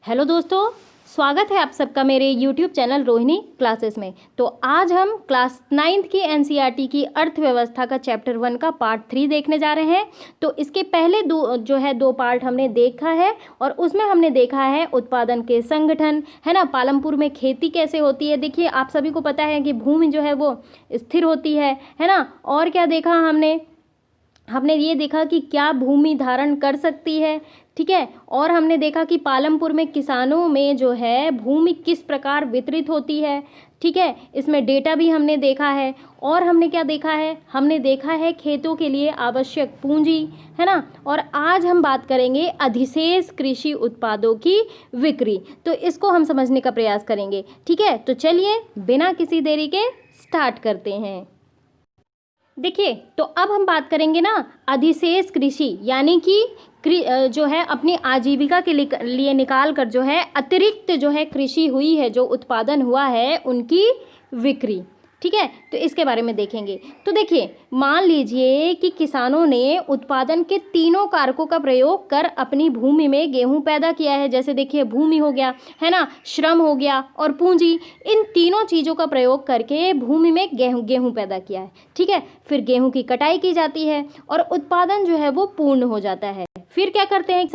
Hello दोस्तों, स्वागत है आप सबका मेरे YouTube चैनल रोहिणी क्लासेस में। तो आज हम क्लास 9th की एनसीईआरटी की अर्थव्यवस्था का चैप्टर 1 का पार्ट 3 देखने जा रहे हैं। तो इसके पहले दो पार्ट हमने देखा है और उसमें हमने देखा है उत्पादन के संगठन, है ना। पालमपुर में खेती कैसे होती है। देखिए, आप सभी को पता है कि भूमि जो है वो स्थिर होती है ना। और क्या देखा हमने ये देखा कि क्या भूमि धारण कर सकती है, ठीक है। और हमने देखा कि पालमपुर में किसानों में जो है भूमि किस प्रकार वितरित होती है, ठीक है। इसमें डेटा भी हमने देखा है। और हमने क्या देखा है, हमने देखा है खेतों के लिए आवश्यक पूंजी, है ना। और आज हम बात करेंगे अधिशेष कृषि उत्पादों की बिक्री। तो इसको हम समझने का प्रयास करेंगे, ठीक है। तो चलिए बिना किसी देरी के स्टार्ट करते हैं। देखिए, तो अब हम बात करेंगे ना अधिशेष कृषि, यानी कि जो है अपनी आजीविका के लिए निकाल कर जो है अतिरिक्त जो है कृषि हुई है, जो उत्पादन हुआ है उनकी बिक्री, ठीक है। तो इसके बारे में देखेंगे। तो देखिए, मान लीजिए कि किसानों ने उत्पादन के तीनों कारकों का प्रयोग कर अपनी भूमि में गेहूं पैदा किया है। जैसे देखिए, भूमि हो गया, है ना, श्रम हो गया और पूंजी। इन तीनों चीज़ों का प्रयोग करके भूमि में गेहूं पैदा किया है, ठीक है। फिर गेहूं की कटाई की जाती है और उत्पादन जो है वो पूर्ण हो जाता है। फिर क्या करते हैं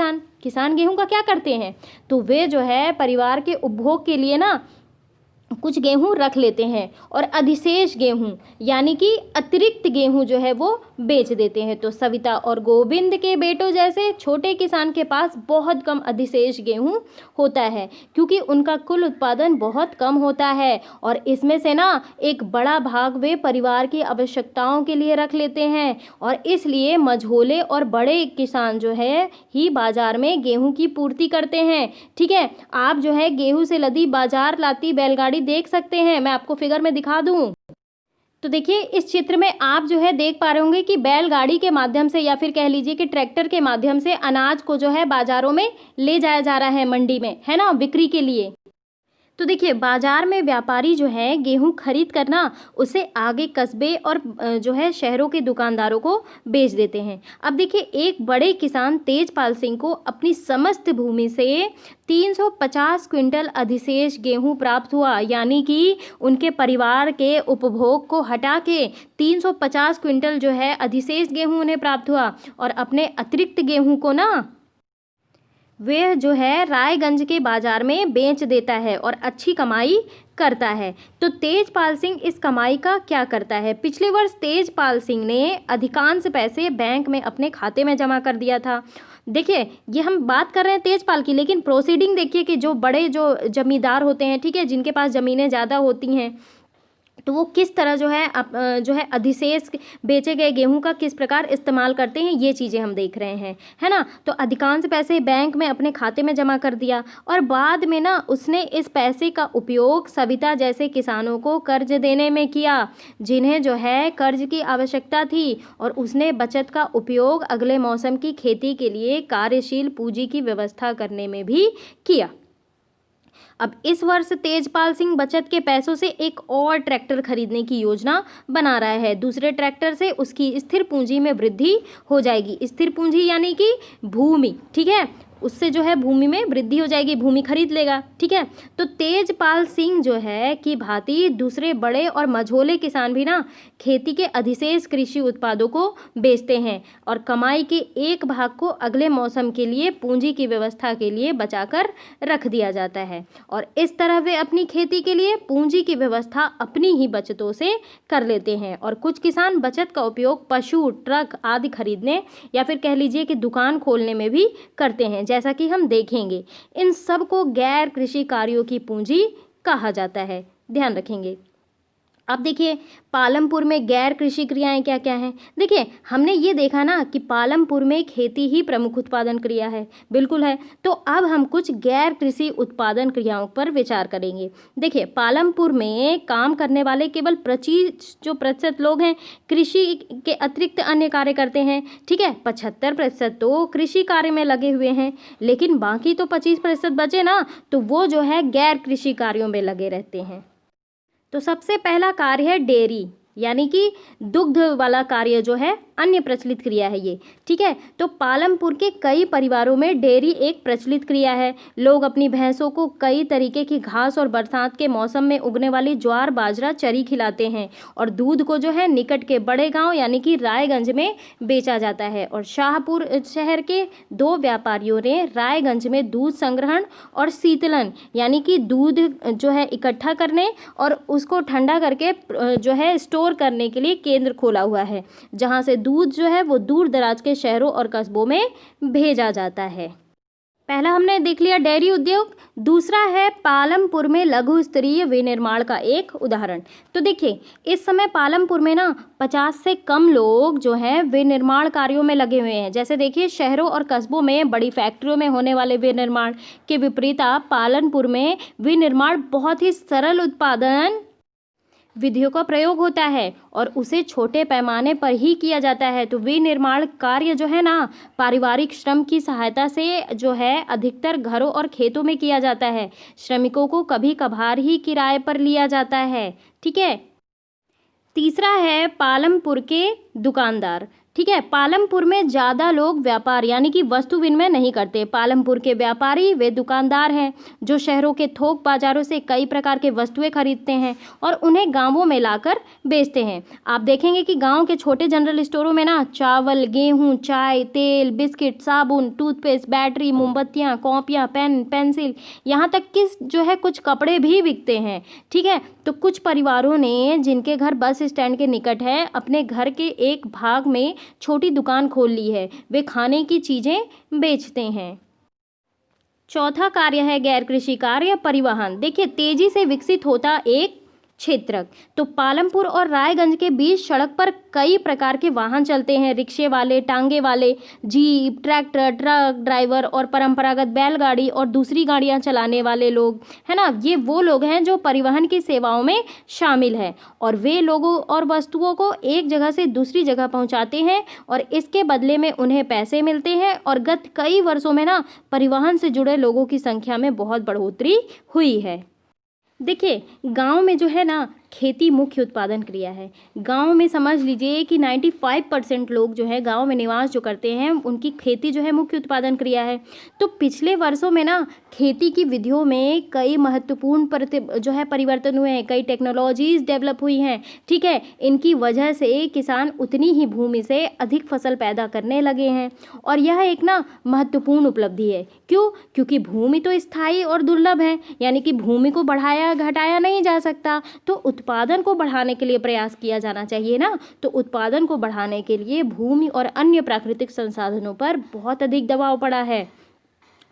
किसान गेहूं का क्या करते हैं, तो वे जो है परिवार के उपभोग के लिए ना कुछ गेहूं रख लेते हैं और अधिशेष गेहूं यानी कि अतिरिक्त गेहूं जो है वो बेच देते हैं। तो सविता और गोविंद के बेटों जैसे छोटे किसान के पास बहुत कम अधिशेष गेहूं होता है, क्योंकि उनका कुल उत्पादन बहुत कम होता है और इसमें से ना एक बड़ा भाग वे परिवार की आवश्यकताओं के लिए रख लेते हैं। और इसलिए मझोले और बड़े किसान जो है ही बाजार में गेहूं की पूर्ति करते हैं, ठीक है। आप जो है गेहूं से लदी बाजार लाती बैलगाड़ी देख सकते हैं। मैं आपको फिगर में दिखा दूं तो देखिए, इस चित्र में आप जो है देख पा रहे होंगे कि बैलगाड़ी के माध्यम से या फिर कह लीजिए कि ट्रैक्टर के माध्यम से अनाज को जो है बाजारों में ले जाया जा रहा है, मंडी में, है ना, बिक्री के लिए। तो देखिए, बाजार में व्यापारी जो है गेहूं खरीद कर ना उसे आगे कस्बे और जो है शहरों के दुकानदारों को बेच देते हैं। अब देखिए, एक बड़े किसान तेजपाल सिंह को अपनी समस्त भूमि से 350 क्विंटल अधिशेष गेहूं प्राप्त हुआ, यानी कि उनके परिवार के उपभोग को हटा के 350 क्विंटल जो है अधिशेष गेहूं उन्हें प्राप्त हुआ। और अपने अतिरिक्त गेहूं को ना वे जो है रायगंज के बाजार में बेच देता है और अच्छी कमाई करता है। तो तेजपाल सिंह इस कमाई का क्या करता है, पिछले वर्ष तेजपाल सिंह ने अधिकांश पैसे बैंक में अपने खाते में जमा कर दिया था। देखिए, ये हम बात कर रहे हैं तेजपाल की, लेकिन प्रोसीडिंग देखिए कि जो बड़े जो जमींदार होते हैं, ठीक है, जिनके पास ज़मीनें ज़्यादा होती हैं, तो वो किस तरह जो है अधिशेष बेचे गए गेहूं का किस प्रकार इस्तेमाल करते हैं, ये चीज़ें हम देख रहे हैं, है ना। तो अधिकांश पैसे बैंक में अपने खाते में जमा कर दिया और बाद में ना उसने इस पैसे का उपयोग सविता जैसे किसानों को कर्ज देने में किया, जिन्हें जो है कर्ज की आवश्यकता थी। और उसने बचत का उपयोग अगले मौसम की खेती के लिए कार्यशील पूंजी की व्यवस्था करने में भी किया। अब इस वर्ष तेजपाल सिंह बचत के पैसों से एक और ट्रैक्टर खरीदने की योजना बना रहा है। दूसरे ट्रैक्टर से उसकी स्थिर पूंजी में वृद्धि हो जाएगी। स्थिर पूंजी यानी कि भूमि, ठीक है, उससे जो है भूमि में वृद्धि हो जाएगी, भूमि खरीद लेगा, ठीक है। तो तेजपाल सिंह जो है कि भांति दूसरे बड़े और मझोले किसान भी ना खेती के अधिशेष कृषि उत्पादों को बेचते हैं और कमाई के एक भाग को अगले मौसम के लिए पूंजी की व्यवस्था के लिए बचाकर रख दिया जाता है। और इस तरह वे अपनी खेती के लिए पूंजी की व्यवस्था अपनी ही बचतों से कर लेते हैं। और कुछ किसान बचत का उपयोग पशु, ट्रक आदि खरीदने या फिर कह लीजिए कि दुकान खोलने में भी करते हैं, जैसा कि हम देखेंगे। इन सब को गैर कृषि कार्यों की पूंजी कहा जाता है, ध्यान रखेंगे। अब देखिए, पालमपुर में गैर कृषि क्रियाएं क्या क्या हैं। देखिए, हमने ये देखा ना कि पालमपुर में खेती ही प्रमुख उत्पादन क्रिया है, बिल्कुल है। तो अब हम कुछ गैर कृषि उत्पादन क्रियाओं पर विचार करेंगे। देखिए, पालमपुर में काम करने वाले केवल 25% लोग हैं कृषि के अतिरिक्त अन्य कार्य करते हैं, ठीक है। 75% तो कृषि कार्य में लगे हुए हैं, लेकिन बाकी तो 25% बचे ना, तो वो जो है गैर कृषि कार्यों में लगे रहते हैं। तो सबसे पहला कार्य है डेयरी, यानी कि दुग्ध वाला कार्य जो है अन्य प्रचलित क्रिया है ये। ठीक है, तो पालमपुर के कई परिवारों में डेयरी एक प्रचलित क्रिया है। लोग अपनी भैंसों को कई तरीके की घास और बरसात के मौसम में उगने वाली ज्वार बाजरा चरी खिलाते हैं और दूध को जो है निकट के बड़े गांव यानी कि रायगंज में बेचा जाता है। और शाहपुर शहर के 2 व्यापारियों ने रायगंज में दूध संग्रहण और शीतलन यानी कि दूध जो है इकट्ठा करने और उसको ठंडा करके जो है स्टोर करने के लिए केंद्र खोला हुआ है, जहां से दूध जो है वो दूर दराज के शहरों और कस्बों में भेजा जाता है। पहला हमने देख लिया डेयरी उद्योग। दूसरा है पालमपुर में लघु स्तरीय विनिर्माण का एक उदाहरण। तो देखिए, इस समय पालमपुर में ना 50 से कम लोग जो हैं विनिर्माण कार्यों में लगे हुए हैं। जैसे देखिए, शहरों और कस्बों में बड़ी फैक्ट्रियों में होने वाले विनिर्माण के विपरीत पालमपुर में विनिर्माण बहुत ही सरल उत्पादन विधियों का प्रयोग होता है और उसे छोटे पैमाने पर ही किया जाता है। तो विनिर्माण कार्य जो है ना पारिवारिक श्रम की सहायता से जो है अधिकतर घरों और खेतों में किया जाता है। श्रमिकों को कभी कभार ही किराए पर लिया जाता है। ठीक है, तीसरा है पालमपुर के दुकानदार। ठीक है, पालमपुर में ज़्यादा लोग व्यापार यानी कि वस्तु विनिमय नहीं करते। पालमपुर के व्यापारी वे दुकानदार हैं जो शहरों के थोक बाजारों से कई प्रकार के वस्तुएं खरीदते हैं और उन्हें गांवों में लाकर बेचते हैं। आप देखेंगे कि गांव के छोटे जनरल स्टोरों में ना चावल, गेहूं, चाय, तेल, बिस्किट, साबुन, टूथपेस्ट, बैटरी, मोमबत्तियाँ, कॉपियाँ, पेन, पेंसिल, यहाँ तक कि जो है कुछ कपड़े भी बिकते हैं। ठीक है, तो कुछ परिवारों ने जिनके घर बस स्टैंड के निकट है अपने घर के एक भाग में छोटी दुकान खोल ली है। वे खाने की चीजें बेचते हैं। चौथा कार्य है गैर कृषि कार्य परिवहन। देखिए, तेजी से विकसित होता एक क्षेत्र। तो पालमपुर और रायगंज के बीच सड़क पर कई प्रकार के वाहन चलते हैं। रिक्शे वाले, टांगे वाले, जीप, ट्रैक्टर, ट्रक ड्राइवर और परंपरागत बैलगाड़ी और दूसरी गाड़ियां चलाने वाले लोग, है ना, ये वो लोग हैं जो परिवहन की सेवाओं में शामिल हैं और वे लोगों और वस्तुओं को एक जगह से दूसरी जगह पहुंचाते हैं और इसके बदले में उन्हें पैसे मिलते हैं। और गत कई वर्षों में ना परिवहन से जुड़े लोगों की संख्या में बहुत बढ़ोतरी हुई है। देखिए, गांव में जो है ना खेती मुख्य उत्पादन क्रिया है। गांव में समझ लीजिए कि 95% लोग जो है गांव में निवास जो करते हैं उनकी खेती जो है मुख्य उत्पादन क्रिया है। तो पिछले वर्षों में ना खेती की विधियों में कई महत्वपूर्ण जो है परिवर्तन हुए हैं, कई टेक्नोलॉजीज डेवलप हुई हैं। ठीक है, इनकी वजह से किसान उतनी ही भूमि से अधिक फसल पैदा करने लगे हैं और यह एक ना महत्वपूर्ण उपलब्धि है। क्यों? क्योंकि भूमि तो स्थायी और दुर्लभ है, यानी कि भूमि को बढ़ाया घटाया नहीं जा सकता। तो उत्पादन को बढ़ाने के लिए प्रयास किया जाना चाहिए ना। तो उत्पादन को बढ़ाने के लिए भूमि और अन्य प्राकृतिक संसाधनों पर बहुत अधिक दबाव पड़ा है।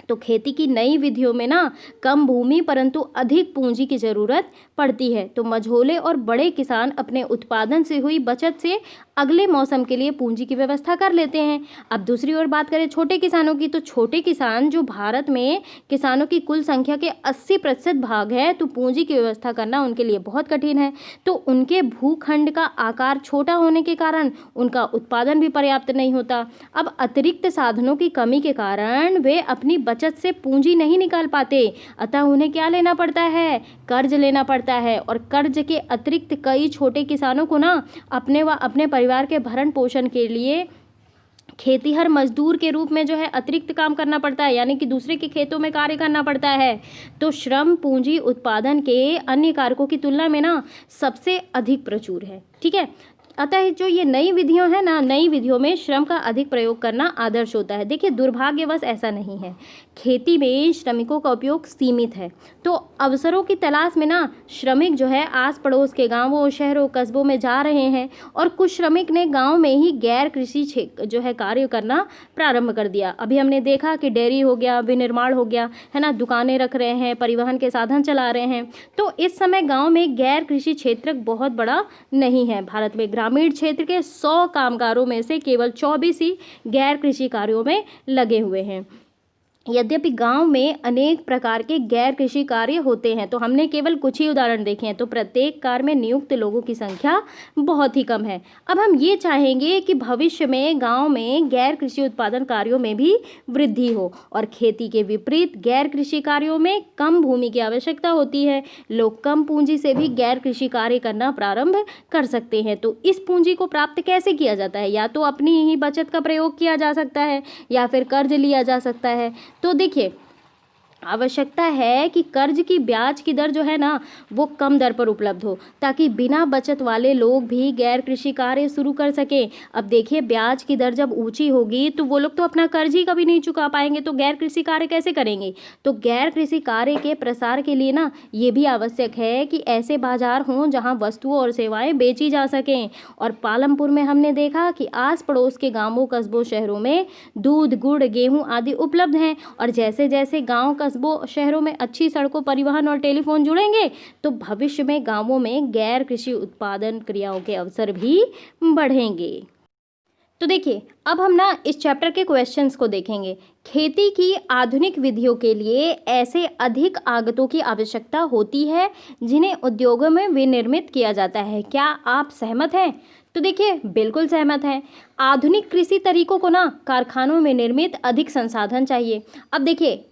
तो खेती की नई विधियों में ना कम भूमि परंतु अधिक पूंजी की ज़रूरत पड़ती है। तो मझोले और बड़े किसान अपने उत्पादन से हुई बचत से अगले मौसम के लिए पूंजी की व्यवस्था कर लेते हैं। अब दूसरी ओर बात करें छोटे किसानों की, तो छोटे किसान जो भारत में किसानों की कुल संख्या के 80% भाग है, तो पूंजी की व्यवस्था करना उनके लिए बहुत कठिन है। तो उनके भूखंड का आकार छोटा होने के कारण उनका उत्पादन भी पर्याप्त नहीं होता। अब अतिरिक्त साधनों की कमी के कारण वे अपनी बचत से पूंजी नहीं निकाल पाते, अतः उन्हें क्या लेना पड़ता है? कर्ज लेना पड़ता है। और कर्ज के अतिरिक्त कई छोटे किसानों को ना अपने व अपने परिवार के भरण पोषण के लिए खेतीहर मजदूर के रूप में जो है अतिरिक्त काम करना पड़ता है, यानी कि दूसरे के खेतों में कार्य करना पड़ता है। तो श्रम पूंजी उत्पादन के अन्य कारकों की तुलना में ना सबसे अधिक प्रचुर है। ठीक है, अतः जो ये नई विधियों है ना, नई विधियों में श्रम का अधिक प्रयोग करना आदर्श होता है। देखिए, दुर्भाग्यवश ऐसा नहीं है। खेती में श्रमिकों का उपयोग सीमित है। तो अवसरों की तलाश में ना श्रमिक जो है आस पड़ोस के गांवों, शहरों, कस्बों में जा रहे हैं और कुछ श्रमिक ने गांव में ही गैर कृषि जो है कार्य करना प्रारंभ कर दिया। अभी हमने देखा कि डेयरी हो गया, विनिर्माण हो गया, है ना, दुकानें रख रहे हैं, परिवहन के साधन चला रहे हैं। तो इस समय गाँव में गैर कृषि क्षेत्र बहुत बड़ा नहीं है। भारत में ग्रामीण क्षेत्र के 100 कामगारों में से केवल 24 ही गैर कृषि कार्यों में लगे हुए हैं। यद्यपि गांव में अनेक प्रकार के गैर कृषि कार्य होते हैं। तो हमने केवल कुछ ही उदाहरण देखे हैं। तो प्रत्येक कार्य में नियुक्त लोगों की संख्या बहुत ही कम है। अब हम ये चाहेंगे कि भविष्य में गांव में गैर कृषि उत्पादन कार्यों में भी वृद्धि हो और खेती के विपरीत गैर कृषि कार्यों में कम भूमि की आवश्यकता होती है। लोग कम पूंजी से भी गैर कृषि कार्य करना प्रारंभ कर सकते हैं। तो इस पूंजी को प्राप्त कैसे किया जाता है? या तो अपनी ही बचत का प्रयोग किया जा सकता है या फिर कर्ज लिया जा सकता है। तो देखिए, आवश्यकता है कि कर्ज की ब्याज की दर जो है ना वो कम दर पर उपलब्ध हो, ताकि बिना बचत वाले लोग भी गैर कृषि कार्य शुरू कर सकें। अब देखिए, ब्याज की दर जब ऊंची होगी तो वो लोग तो अपना कर्ज ही कभी नहीं चुका पाएंगे, तो गैर कृषि कार्य कैसे करेंगे? तो गैर कृषि कार्य के प्रसार के लिए ना ये भी आवश्यक है कि ऐसे बाजार हों जहाँ वस्तुओं और सेवाएं बेची जा सकें। और पालमपुर में हमने देखा कि आस पड़ोस के गाँवों, कस्बों, शहरों में दूध, गुड़, गेहूँ आदि उपलब्ध हैं। और जैसे जैसे गाँव, कस्बों, शहरों में अच्छी सड़कों, परिवहन और टेलीफोन जुड़ेंगे तो भविष्य में गांवों में गैर कृषि उत्पादन क्रियाओं के अवसर भी बढ़ेंगे। तो देखिए, अब हम ना इस चैप्टर के क्वेश्चंस को देखेंगे। खेती की आधुनिक विधियों के लिए ऐसे अधिक आगतों की आवश्यकता होती है जिन्हें उद्योगों में विनिर्मित किया जाता है। क्या आप सहमत हैं? तो देखिए, बिल्कुल सहमत हैं। आधुनिक कृषि तरीकों को ना कारखानों में निर्मित अधिक संसाधन चाहिए। अब देखिए,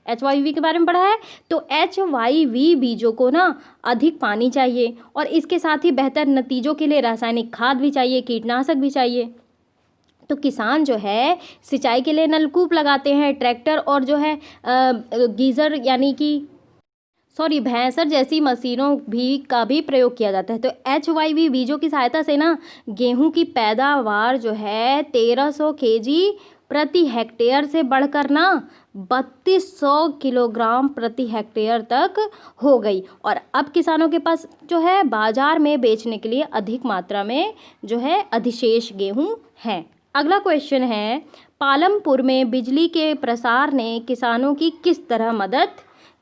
HYV के बारे में पढ़ा है। तो HYV बीजों को ना अधिक पानी चाहिए और इसके साथ ही बेहतर नतीजों के लिए रासायनिक खाद भी चाहिए, कीटनाशक भी चाहिए। तो किसान जो है सिंचाई के लिए नलकूप लगाते हैं, ट्रैक्टर और जो है गीज़र यानी कि भैंसर जैसी मशीनों का भी प्रयोग किया जाता है। तो HYV बीजों की सहायता से ना गेहूं की पैदावार जो है 1300 kg प्रति हेक्टेयर से बढ़कर ना 3200 किलोग्राम प्रति हेक्टेयर तक हो गई। और अब किसानों के पास जो है बाजार में बेचने के लिए अधिक मात्रा में जो है अधिशेष गेहूं है। अगला क्वेश्चन है, पालमपुर में बिजली के प्रसार ने किसानों की किस तरह मदद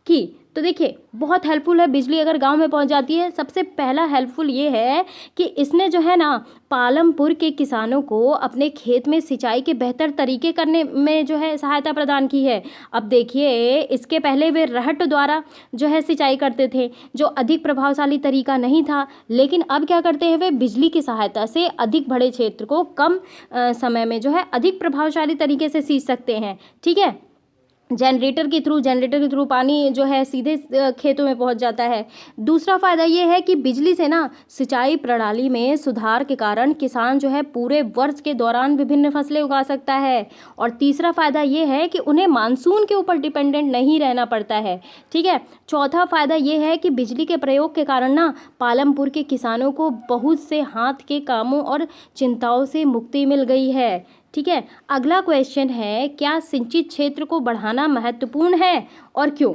की? तो देखिए, बहुत हेल्पफुल है। बिजली अगर गांव में पहुंच जाती है, सबसे पहला हेल्पफुल ये है कि इसने जो है ना पालमपुर के किसानों को अपने खेत में सिंचाई के बेहतर तरीके करने में जो है सहायता प्रदान की है। अब देखिए, इसके पहले वे रहट द्वारा जो है सिंचाई करते थे, जो अधिक प्रभावशाली तरीका नहीं था। लेकिन अब क्या करते हैं, वे बिजली की सहायता से अधिक बड़े क्षेत्र को कम समय में जो है अधिक प्रभावशाली तरीके से सींच सकते हैं। ठीक है, जनरेटर के थ्रू पानी जो है सीधे खेतों में पहुंच जाता है। दूसरा फ़ायदा ये है कि बिजली से ना सिंचाई प्रणाली में सुधार के कारण किसान जो है पूरे वर्ष के दौरान विभिन्न फसलें उगा सकता है। और तीसरा फ़ायदा ये है कि उन्हें मानसून के ऊपर डिपेंडेंट नहीं रहना पड़ता है। ठीक है, चौथा फ़ायदा ये है कि बिजली के प्रयोग के कारण ना पालमपुर के किसानों को बहुत से हाथ के कामों और चिंताओं से मुक्ति मिल गई है। ठीक है, अगला क्वेश्चन है, क्या सिंचित क्षेत्र को बढ़ाना महत्वपूर्ण है और क्यों?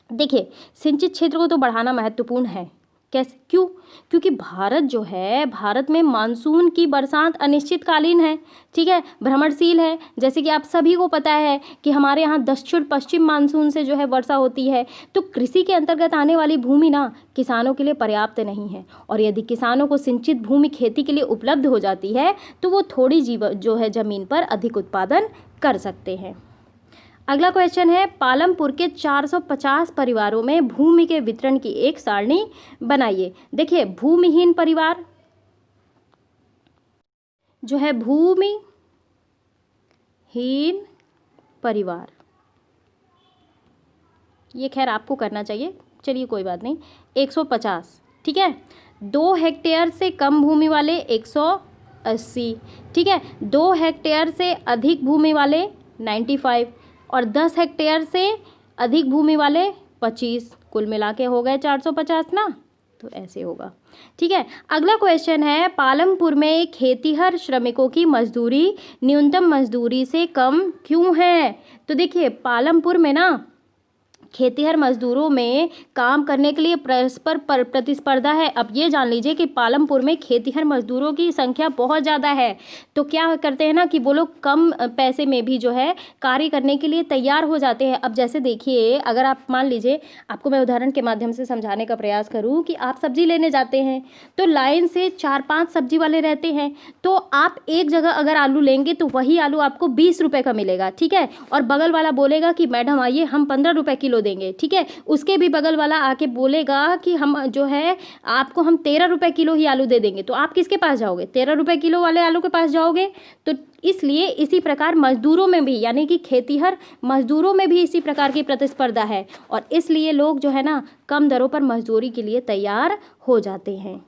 देखिए, सिंचित क्षेत्र को तो बढ़ाना महत्वपूर्ण है। कैसे, क्यों? क्योंकि भारत में मानसून की बरसात अनिश्चितकालीन है। ठीक है, भ्रमणशील है। जैसे कि आप सभी को पता है कि हमारे यहाँ दक्षिण पश्चिम मानसून से जो है वर्षा होती है। तो कृषि के अंतर्गत आने वाली भूमि ना किसानों के लिए पर्याप्त नहीं है। और यदि किसानों को सिंचित भूमि खेती के लिए उपलब्ध हो जाती है तो वो थोड़ी जो है ज़मीन पर अधिक उत्पादन कर सकते हैं। अगला क्वेश्चन है, पालमपुर के 450 परिवारों में भूमि के वितरण की एक सारणी बनाइए। देखिए, भूमिहीन परिवार जो है, भूमिहीन परिवार, ये खैर आपको करना चाहिए, चलिए कोई बात नहीं। 150, ठीक है। 2 हेक्टेयर से कम भूमि वाले 180, ठीक है। 2 हेक्टेयर से अधिक भूमि वाले 95 और 10 हेक्टेयर से अधिक भूमि वाले 25। कुल मिला के हो गए 450 ना, तो ऐसे होगा। ठीक है, अगला क्वेश्चन है, पालमपुर में खेतीहर श्रमिकों की मजदूरी न्यूनतम मजदूरी से कम क्यों है? तो देखिए, पालमपुर में ना खेतिहर मजदूरों में काम करने के लिए परस्पर प्रतिस्पर्धा है। अब ये जान लीजिए कि पालमपुर में खेतिहर मजदूरों की संख्या बहुत ज़्यादा है। तो क्या करते हैं ना कि वो लोग कम पैसे में भी जो है कार्य करने के लिए तैयार हो जाते हैं। अब जैसे देखिए, अगर आप मान लीजिए, आपको मैं उदाहरण के माध्यम से समझाने का प्रयास करूँ कि आप सब्जी लेने जाते हैं तो लाइन से 4-5 सब्जी वाले रहते हैं। तो आप एक जगह अगर आलू लेंगे तो वही आलू आपको 20 रुपये का मिलेगा, ठीक है। और बगल वाला बोलेगा कि मैडम आइए हम 15 रुपये किलो देंगे, ठीक है। उसके भी बगल वाला आके बोलेगा कि हम जो है आपको हम 13 रुपये किलो ही आलू दे देंगे। तो आप किसके पास जाओगे? 13 रुपये किलो वाले आलू के पास जाओगे। तो इसलिए इसी प्रकार मजदूरों में भी, यानी कि खेतिहर मजदूरों में भी इसी प्रकार की प्रतिस्पर्धा है और इसलिए लोग जो है ना कम दरों पर मजदूरी के लिए तैयार हो जाते हैं।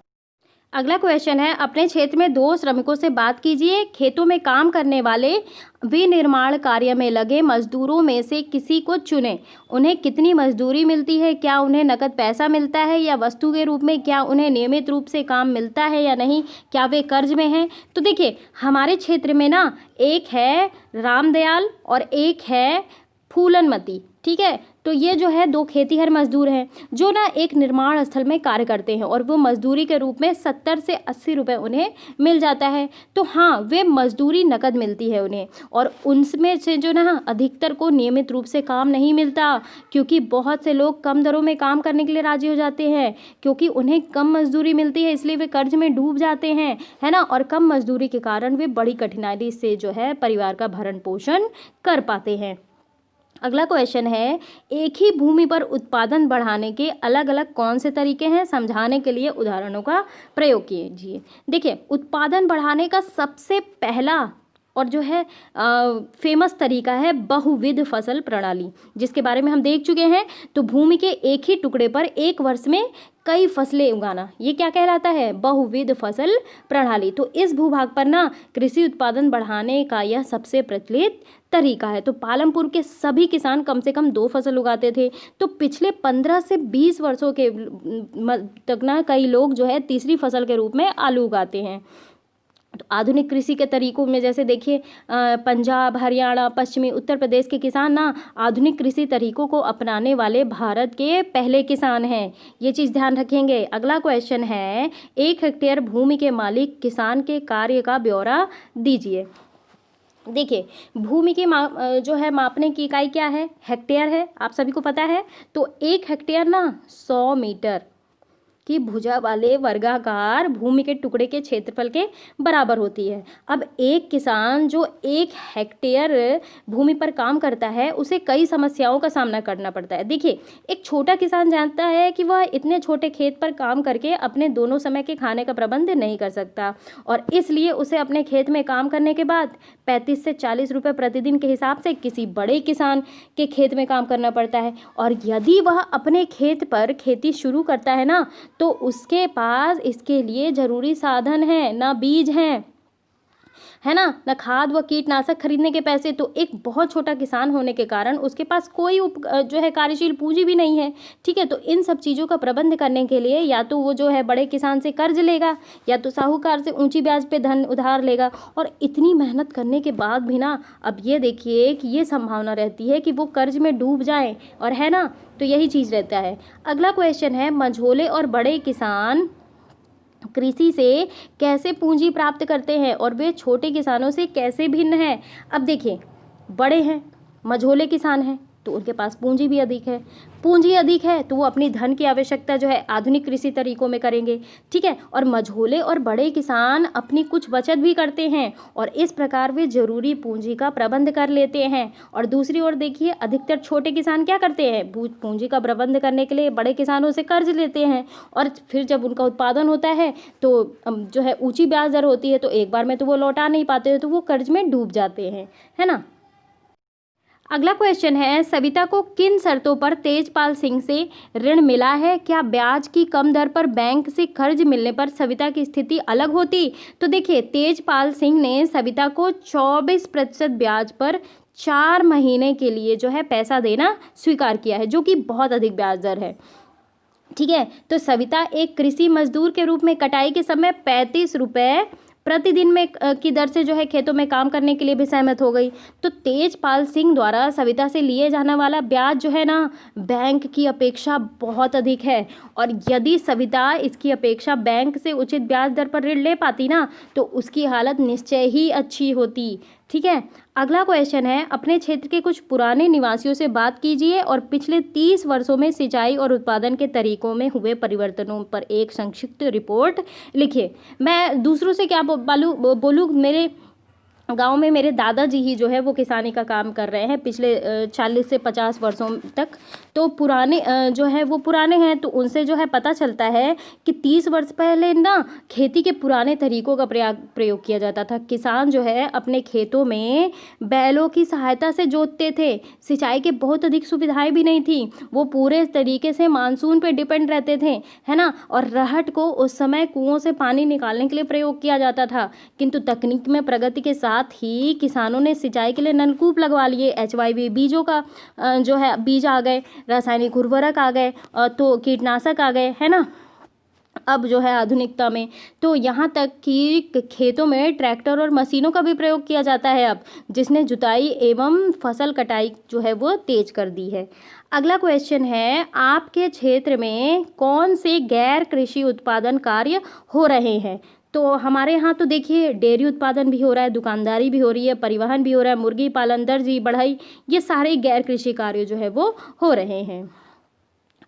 अगला क्वेश्चन है, अपने क्षेत्र में 2 श्रमिकों से बात कीजिए। खेतों में काम करने वाले विनिर्माण कार्य में लगे मजदूरों में से किसी को चुनें। उन्हें कितनी मजदूरी मिलती है? क्या उन्हें नकद पैसा मिलता है या वस्तु के रूप में? क्या उन्हें नियमित रूप से काम मिलता है या नहीं? क्या वे कर्ज में हैं? तो देखिए, हमारे क्षेत्र में ना एक है रामदयाल और एक है फूलनमती, ठीक है। तो ये जो है 2 खेतिहर मजदूर हैं जो ना एक निर्माण स्थल में कार्य करते हैं और वो मजदूरी के रूप में 70 से 80 रुपये उन्हें मिल जाता है। तो हाँ, वे मजदूरी नकद मिलती है उन्हें और उनमें से जो ना अधिकतर को नियमित रूप से काम नहीं मिलता, क्योंकि बहुत से लोग कम दरों में काम करने के लिए राजी हो जाते हैं क्योंकि उन्हें कम मजदूरी मिलती है, इसलिए वे कर्ज में डूब जाते हैं, है ना। और कम मजदूरी के कारण वे बड़ी कठिनाई से जो है परिवार का भरण पोषण कर पाते हैं। अगला क्वेश्चन है, एक ही भूमि पर उत्पादन बढ़ाने के अलग अलग कौन से तरीके हैं? समझाने के लिए उदाहरणों का प्रयोग कीजिए। देखिए, उत्पादन बढ़ाने का सबसे पहला और जो है फेमस तरीका है बहुविध फसल प्रणाली, जिसके बारे में हम देख चुके हैं। तो भूमि के एक ही टुकड़े पर एक वर्ष में कई फसलें उगाना, ये क्या कहलाता है? बहुविध फसल प्रणाली। तो इस भूभाग पर ना कृषि उत्पादन बढ़ाने का यह सबसे प्रचलित तरीका है। तो पालमपुर के सभी किसान कम से कम 2 फसल उगाते थे। तो पिछले 15 से 20 वर्षों के तक ना कई लोग जो है तीसरी फसल के रूप में आलू उगाते हैं। तो आधुनिक कृषि के तरीकों में जैसे देखिए, पंजाब, हरियाणा, पश्चिमी उत्तर प्रदेश के किसान ना आधुनिक कृषि तरीकों को अपनाने वाले भारत के पहले किसान हैं। ये चीज़ ध्यान रखेंगे। अगला क्वेश्चन है, 1 हेक्टेयर भूमि के मालिक किसान के कार्य का ब्यौरा दीजिए। देखिए, भूमि की जो है मापने की इकाई क्या है? हेक्टेयर है, आप सभी को पता है। तो 1 हेक्टेयर ना 100 मीटर की भुजा वाले वर्गाकार भूमि के टुकड़े के क्षेत्रफल के बराबर होती है। अब एक किसान जो 1 हेक्टेयर भूमि पर काम करता है उसे कई समस्याओं का सामना करना पड़ता है। देखिए, एक छोटा किसान जानता है कि वह इतने छोटे खेत पर काम करके अपने दोनों समय के खाने का प्रबंध नहीं कर सकता और इसलिए उसे अपने खेत में काम करने के बाद 35 से 40 रुपये प्रतिदिन के हिसाब से किसी बड़े किसान के खेत में काम करना पड़ता है। और यदि वह अपने खेत पर खेती शुरू करता है ना, तो उसके पास इसके लिए जरूरी साधन है, ना बीज हैं, है ना, न खाद व कीटनाशक खरीदने के पैसे। तो एक बहुत छोटा किसान होने के कारण उसके पास कोई जो है कार्यशील पूंजी भी नहीं है, ठीक है। तो इन सब चीज़ों का प्रबंध करने के लिए या तो वो जो है बड़े किसान से कर्ज लेगा या तो साहूकार से ऊंची ब्याज पे धन उधार लेगा। और इतनी मेहनत करने के बाद भी ना, अब ये देखिए कि ये संभावना रहती है कि वो कर्ज में डूब जाए, और है ना, तो यही चीज़ रहता है। अगला क्वेश्चन है, मझोले और बड़े किसान कृषि से कैसे पूंजी प्राप्त करते हैं और वे छोटे किसानों से कैसे भिन्न हैं? अब देखिए, बड़े हैं, मझोले किसान हैं, तो उनके पास पूंजी भी अधिक है। पूंजी अधिक है तो वो अपनी धन की आवश्यकता जो है आधुनिक कृषि तरीकों में करेंगे, ठीक है। और मझोले और बड़े किसान अपनी कुछ बचत भी करते हैं और इस प्रकार वे जरूरी पूंजी का प्रबंध कर लेते हैं। और दूसरी ओर देखिए, अधिकतर छोटे किसान क्या करते हैं? पूंजी का प्रबंध करने के लिए बड़े किसानों से कर्ज लेते हैं और फिर जब उनका उत्पादन होता है तो जो है ऊंची ब्याज दर होती है, तो एक बार में तो वो लौटा नहीं पाते, तो वो कर्ज में डूब जाते हैं, है ना। अगला क्वेश्चन है, सविता को किन शर्तों पर तेजपाल सिंह से ऋण मिला है? क्या ब्याज की कम दर पर बैंक से कर्ज मिलने पर सविता की स्थिति अलग होती? तो देखिए, तेजपाल सिंह ने सविता को 24% ब्याज पर 4 महीने के लिए जो है पैसा देना स्वीकार किया है, जो कि बहुत अधिक ब्याज दर है, ठीक है। तो सविता एक कृषि मजदूर के रूप में कटाई के समय 35 रुपये प्रतिदिन में की दर से जो है खेतों में काम करने के लिए भी सहमत हो गई। तो तेजपाल सिंह द्वारा सविता से लिए जाने वाला ब्याज जो है ना बैंक की अपेक्षा बहुत अधिक है, और यदि सविता इसकी अपेक्षा बैंक से उचित ब्याज दर पर ऋण ले पाती ना तो उसकी हालत निश्चय ही अच्छी होती। ठीक है, अगला क्वेश्चन है, अपने क्षेत्र के कुछ पुराने निवासियों से बात कीजिए और पिछले 30 वर्षों में सिंचाई और उत्पादन के तरीकों में हुए परिवर्तनों पर एक संक्षिप्त रिपोर्ट लिखिए। मैं दूसरों से क्या बोलूँ, मेरे गांव में मेरे दादाजी ही जो है वो किसानी का काम कर रहे हैं पिछले 40 से 50 वर्षों तक। तो पुराने जो है वो पुराने हैं, तो उनसे जो है पता चलता है कि 30 वर्ष पहले ना खेती के पुराने तरीकों का प्रयोग किया जाता था। किसान जो है अपने खेतों में बैलों की सहायता से जोतते थे। सिंचाई के बहुत अधिक सुविधाएं भी नहीं थी, वो पूरे तरीके से मानसून पे डिपेंड रहते थे, है ना। और रहट को उस समय कुओं से पानी निकालने के लिए प्रयोग किया जाता था। किंतु तकनीक में प्रगति के साथ ही किसानों ने सिंचाई के लिए नलकूप लगवा लिए। HYV बीजों का जो है बीज आ गए, रासायनिक उर्वरक आ गए, तो कीटनाशक आ गए, है ना। अब जो है आधुनिकता में तो यहाँ तक कि खेतों में ट्रैक्टर और मशीनों का भी प्रयोग किया जाता है अब, जिसने जुताई एवं फसल कटाई जो है वो तेज कर दी है। अगला क्वेश्चन है, आपके क्षेत्र में कौन से गैर कृषि उत्पादन कार्य हो रहे हैं। तो हमारे यहाँ तो देखिए डेयरी उत्पादन भी हो रहा है, दुकानदारी भी हो रही है, परिवहन भी हो रहा है, मुर्गी पालन, दर्जी, बढ़ई, ये सारे गैर कृषि कार्य जो है वो हो रहे हैं।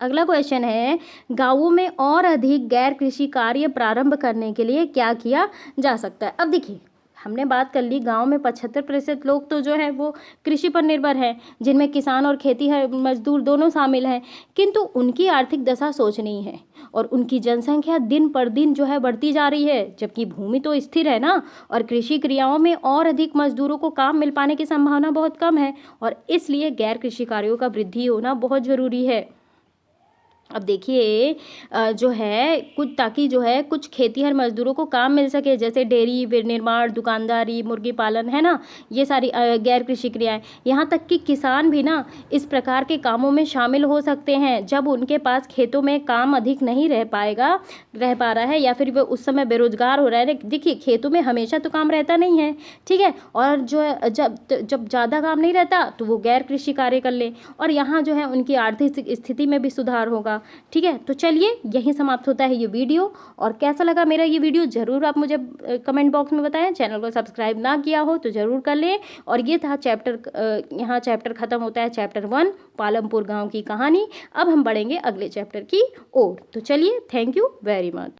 अगला क्वेश्चन है, गांवों में और अधिक गैर कृषि कार्य प्रारंभ करने के लिए क्या किया जा सकता है। अब देखिए हमने बात कर ली गांव में 75% लोग तो जो है वो कृषि पर निर्भर है, जिनमें किसान और खेती मजदूर दोनों शामिल हैं, किंतु उनकी आर्थिक दशा शोचनीय है और उनकी जनसंख्या दिन पर दिन जो है बढ़ती जा रही है, जबकि भूमि तो स्थिर है ना। और कृषि क्रियाओं में और अधिक मजदूरों को काम मिल पाने की संभावना बहुत कम है, और इसलिए गैर कृषि कार्यों का वृद्धि होना बहुत ज़रूरी है। अब देखिए जो है कुछ ताकि जो है कुछ खेतीहर मजदूरों को काम मिल सके, जैसे डेयरी, विनिर्माण, दुकानदारी, मुर्गी पालन, है ना, ये सारी गैर कृषि क्रियाएं। यहाँ तक कि किसान भी ना इस प्रकार के कामों में शामिल हो सकते हैं जब उनके पास खेतों में काम अधिक नहीं रह पा रहा है, या फिर वो उस समय बेरोजगार हो रहा है। देखिए खेतों में हमेशा तो काम रहता नहीं है, ठीक है, और जो है जब ज़्यादा काम नहीं रहता तो वो गैर कृषि कार्य कर ले, और यहाँ जो है उनकी आर्थिक स्थिति में भी सुधार होगा। ठीक है, तो चलिए यहीं समाप्त होता है ये वीडियो। और कैसा लगा मेरा ये वीडियो ज़रूर आप मुझे कमेंट बॉक्स में बताएं। चैनल को सब्सक्राइब ना किया हो तो ज़रूर कर लें। और ये था यहाँ चैप्टर ख़त्म होता है, चैप्टर 1 पालमपुर गांव की कहानी। अब हम बढ़ेंगे अगले चैप्टर की ओर। तो चलिए, थैंक यू वेरी मच।